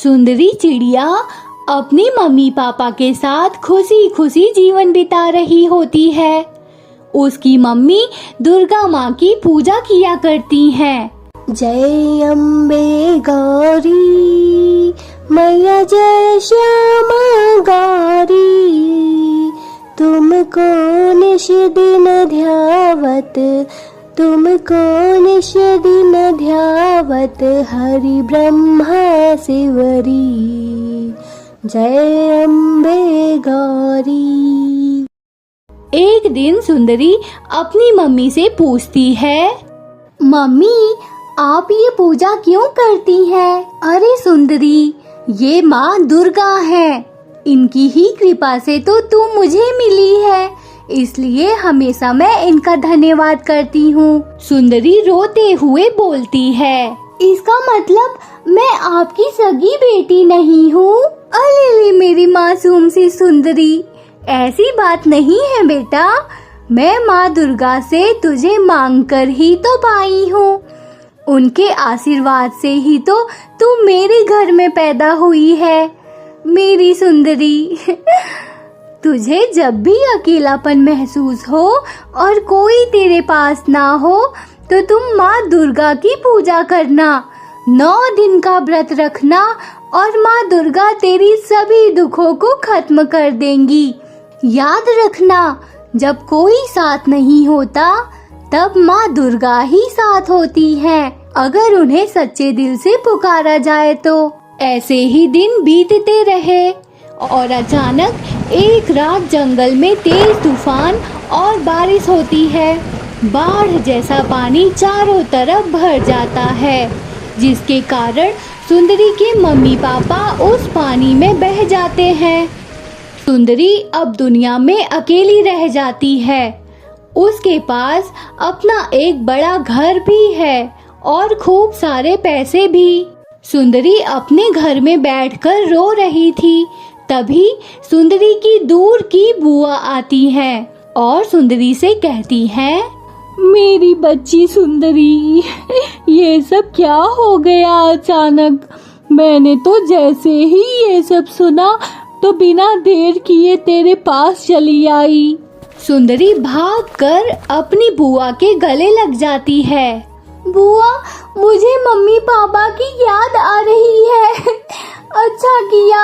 सुंदरी चिड़िया अपनी mummy papa के साथ खुशी खुशी जीवन बिता रही होती है। उसकी मम्मी दुर्गा माँ की पूजा किया करती हैं। जय अम्बे गौरी मैया जय श्यामा गौरी, तुमको निश दिन ध्यावत, तुमको निश दिन ध्यावत हरि ब्रह्मा शिवरी। जय अम्बे गौरी। एक दिन सुंदरी अपनी मम्मी से पूछती है, मम्मी आप ये पूजा क्यों करती हैं? अरे सुंदरी, ये माँ दुर्गा है, इनकी ही कृपा से तो तू मुझे मिली है, इसलिए हमेशा मैं इनका धन्यवाद करती हूँ। सुंदरी रोते हुए बोलती है, इसका मतलब मैं आपकी सगी बेटी नहीं हूँ? अरे मेरी मासूम सी सुंदरी, ऐसी बात नहीं है बेटा, मैं माँ दुर्गा से तुझे मांगकर ही तो पाई हूँ। उनके आशीर्वाद से ही तो तू मेरे घर में पैदा हुई है मेरी सुंदरी। तुझे जब भी अकेलापन महसूस हो और कोई तेरे पास ना हो तो तुम माँ दुर्गा की पूजा करना, 9 दिन का व्रत रखना और माँ दुर्गा तेरी सभी दुखों को खत्म कर देंगी। याद रखना, जब कोई साथ नहीं होता तब माँ दुर्गा ही साथ होती हैं, अगर उन्हें सच्चे दिल से पुकारा जाए तो। ऐसे ही दिन बीतते रहे और अचानक एक रात जंगल में तेज तूफान और बारिश होती है। बाढ़ जैसा पानी चारों तरफ भर जाता है, जिसके कारण सुंदरी के मम्मी पापा उस पानी में बह जाते हैं। सुंदरी अब दुनिया में अकेली रह जाती है। उसके पास अपना एक बड़ा घर भी है और खूब सारे पैसे भी। सुंदरी अपने घर में बैठकर रो रही थी, तभी सुंदरी की दूर की बुआ आती है और सुंदरी से कहती है, मेरी बच्ची सुंदरी, ये सब क्या हो गया अचानक? मैंने तो जैसे ही ये सब सुना तो बिना देर किए तेरे पास चली आई। सुंदरी भागकर अपनी बुआ के गले लग जाती है। बुआ, मुझे मम्मी पापा की याद आ रही है। अच्छा किया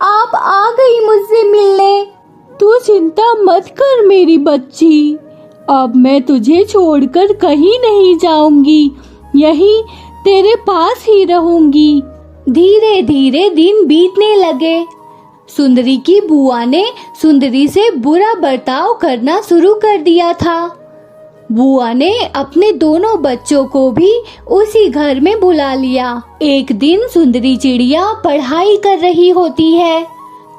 आप आ गई मुझसे मिलने। तू चिंता मत कर मेरी बच्ची, अब मैं तुझे छोड़कर कहीं नहीं जाऊंगी, यहीं तेरे पास ही रहूंगी। धीरे धीरे दिन बीतने लगे। सुंदरी की बुआ ने सुंदरी से बुरा बर्ताव करना शुरू कर दिया था। बुआ ने अपने दोनों बच्चों को भी उसी घर में बुला लिया। एक दिन सुंदरी चिड़िया पढ़ाई कर रही होती है,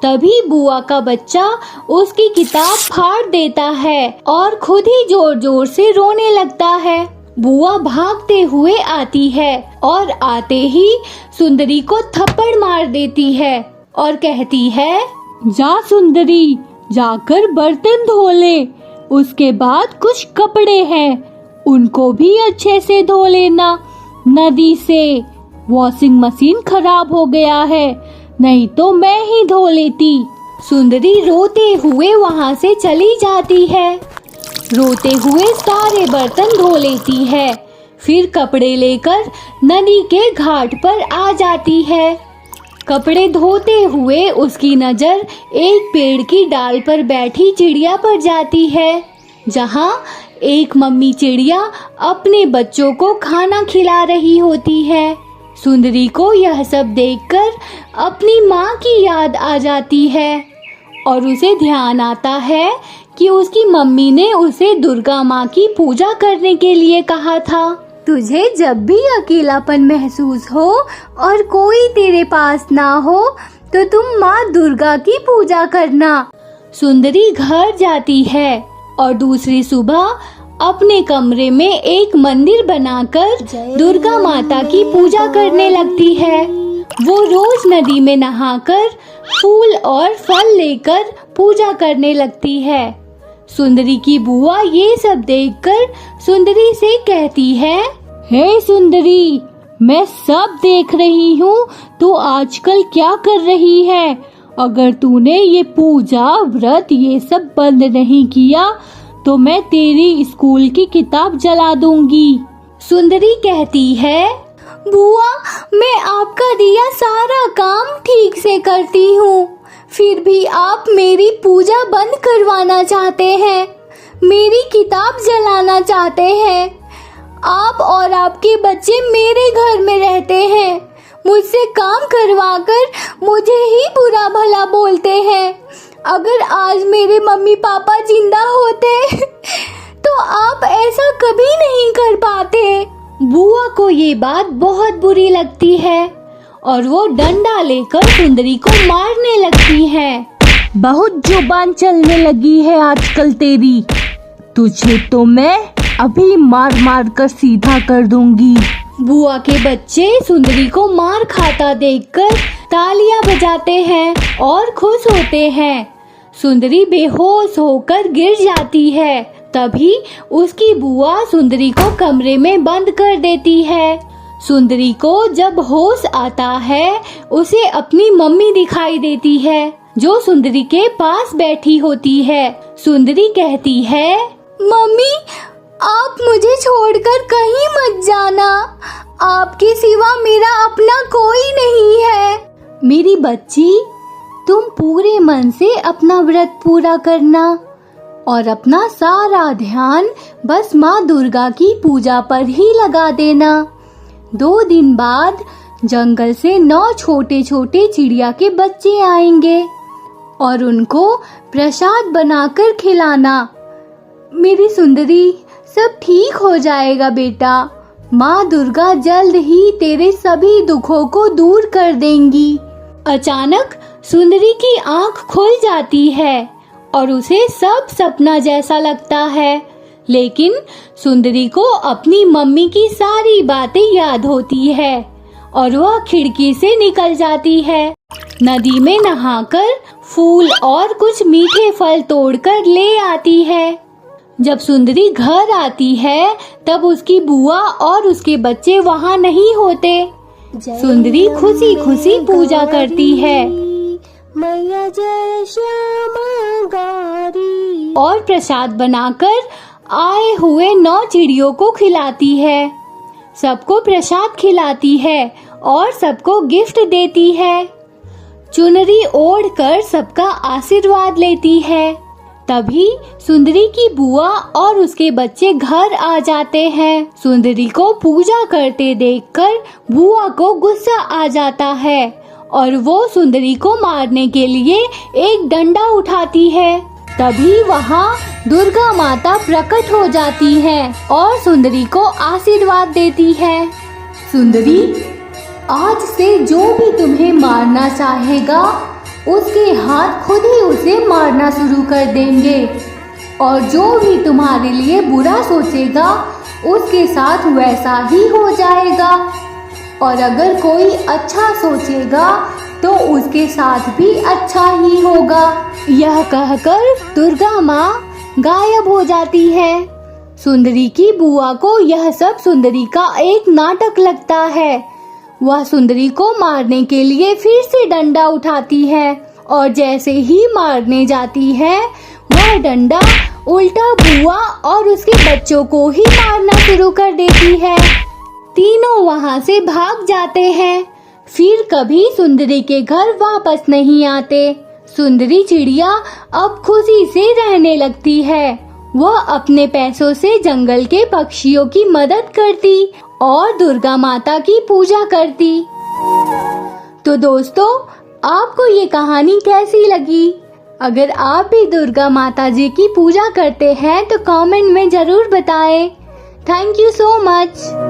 तभी बुआ का बच्चा उसकी किताब फाड़ देता है और खुद ही जोर जोर से रोने लगता है। बुआ भागते हुए आती है और आते ही सुंदरी को थप्पड़ मार देती है और कहती है, जा सुंदरी, जाकर बर्तन धो ले, उसके बाद कुछ कपड़े हैं उनको भी अच्छे से धो लेना नदी से। वॉशिंग मशीन खराब हो गया है, नहीं तो मैं ही धो लेती। सुंदरी रोते हुए वहाँ से चली जाती है। रोते हुए सारे बर्तन धो लेती है, फिर कपड़े लेकर नदी के घाट पर आ जाती है। कपड़े धोते हुए उसकी नजर एक पेड़ की डाल पर बैठी चिड़िया पर जाती है, जहाँ एक मम्मी चिड़िया अपने बच्चों को खाना खिला रही होती है। सुंदरी को यह सब देखकर अपनी माँ की याद आ जाती है और उसे ध्यान आता है कि उसकी मम्मी ने उसे दुर्गा माँ की पूजा करने के लिए कहा था। तुझे जब भी अकेलापन महसूस हो और कोई तेरे पास ना हो तो तुम माँ दुर्गा की पूजा करना। सुंदरी घर जाती है और दूसरी सुबह अपने कमरे में एक मंदिर बनाकर दुर्गा माता की पूजा करने लगती है। वो रोज नदी में नहाकर फूल और फल लेकर पूजा करने लगती है। सुंदरी की बुआ ये सब देखकर सुंदरी से कहती है, हे सुंदरी, मैं सब देख रही हूँ तू आजकल क्या कर रही है। अगर तूने ये पूजा व्रत ये सब बंद नहीं किया तो मैं तेरी स्कूल की किताब जला दूंगी। सुंदरी कहती है, बुआ मैं आपका दिया सारा काम ठीक से करती हूँ, फिर भी आप मेरी पूजा बंद करवाना चाहते हैं, मेरी किताब जलाना चाहते हैं। आप और आपके बच्चे मेरे घर में रहते हैं, मुझसे काम करवाकर मुझे ही बुरा भला बोलते हैं। अगर आज मेरे मम्मी पापा जिंदा होते तो आप ऐसा कभी नहीं कर पाते। बुआ को ये बात बहुत बुरी लगती है और वो डंडा लेकर सुंदरी को मारने लगती है। बहुत जुबान चलने लगी है आजकल तेरी, तुझे तो मैं अभी मार मार कर सीधा कर दूंगी। बुआ के बच्चे सुंदरी को मार खाता देखकर तालियां बजाते हैं और खुश होते हैं। सुंदरी बेहोश होकर गिर जाती है। तभी उसकी बुआ सुंदरी को कमरे में बंद कर देती है। सुंदरी को जब होश आता है उसे अपनी मम्मी दिखाई देती है जो सुंदरी के पास बैठी होती है। सुंदरी कहती है, मम्मी आप मुझे छोड़कर कहीं मत जाना, आपके सिवा मेरा अपना कोई नहीं है। मेरी बच्ची, तुम पूरे मन से अपना व्रत पूरा करना और अपना सारा ध्यान बस माँ दुर्गा की पूजा पर ही लगा देना। 2 दिन बाद जंगल से 9 छोटे छोटे चिड़िया के बच्चे आएंगे और उनको प्रसाद बनाकर खिलाना। मेरी सुंदरी, सब ठीक हो जाएगा बेटा। माँ दुर्गा जल्द ही तेरे सभी दुखों को दूर कर देंगी। अचानक सुंदरी की आंख खुल जाती है और उसे सब सपना जैसा लगता है, लेकिन सुंदरी को अपनी मम्मी की सारी बातें याद होती है और वह खिड़की से निकल जाती है। नदी में नहाकर फूल और कुछ मीठे फल तोड़कर ले आती है। जब सुंदरी घर आती है तब उसकी बुआ और उसके बच्चे वहाँ नहीं होते। सुंदरी खुशी खुशी पूजा करती है मैया जय श्यामा गौरी और प्रसाद बनाकर आए हुए 9 चिड़ियों को खिलाती है। सबको प्रसाद खिलाती है और सबको गिफ्ट देती है। चुनरी ओढ़कर सबका आशीर्वाद लेती है। तभी सुंदरी की बुआ और उसके बच्चे घर आ जाते हैं। सुंदरी को पूजा करते देखकर बुआ को गुस्सा आ जाता है और वो सुंदरी को मारने के लिए एक डंडा उठाती है। तभी वहाँ दुर्गा माता प्रकट हो जाती है और सुंदरी को आशीर्वाद देती है। सुंदरी, आज से जो भी तुम्हें मारना चाहेगा उसके हाथ खुद ही उसे मारना शुरू कर देंगे और जो भी तुम्हारे लिए बुरा सोचेगा उसके साथ वैसा ही हो जाएगा और अगर कोई अच्छा सोचेगा तो उसके साथ भी अच्छा ही होगा। यह कहकर दुर्गा माँ गायब हो जाती है। सुंदरी की बुआ को यह सब सुंदरी का एक नाटक लगता है। वह सुंदरी को मारने के लिए फिर से डंडा उठाती है और जैसे ही मारने जाती है वह डंडा उल्टा बुआ और उसके बच्चों को ही मारना शुरू कर देती है। तीनों वहाँ से भाग जाते हैं, फिर कभी सुंदरी के घर वापस नहीं आते। सुंदरी चिड़िया अब खुशी से रहने लगती है। वह अपने पैसों से जंगल के पक्षियों की मदद करती और दुर्गा माता की पूजा करती। तो दोस्तों, आपको ये कहानी कैसी लगी? अगर आप भी दुर्गा माता जी की पूजा करते हैं तो कमेंट में जरूर बताएं। Thank you so much.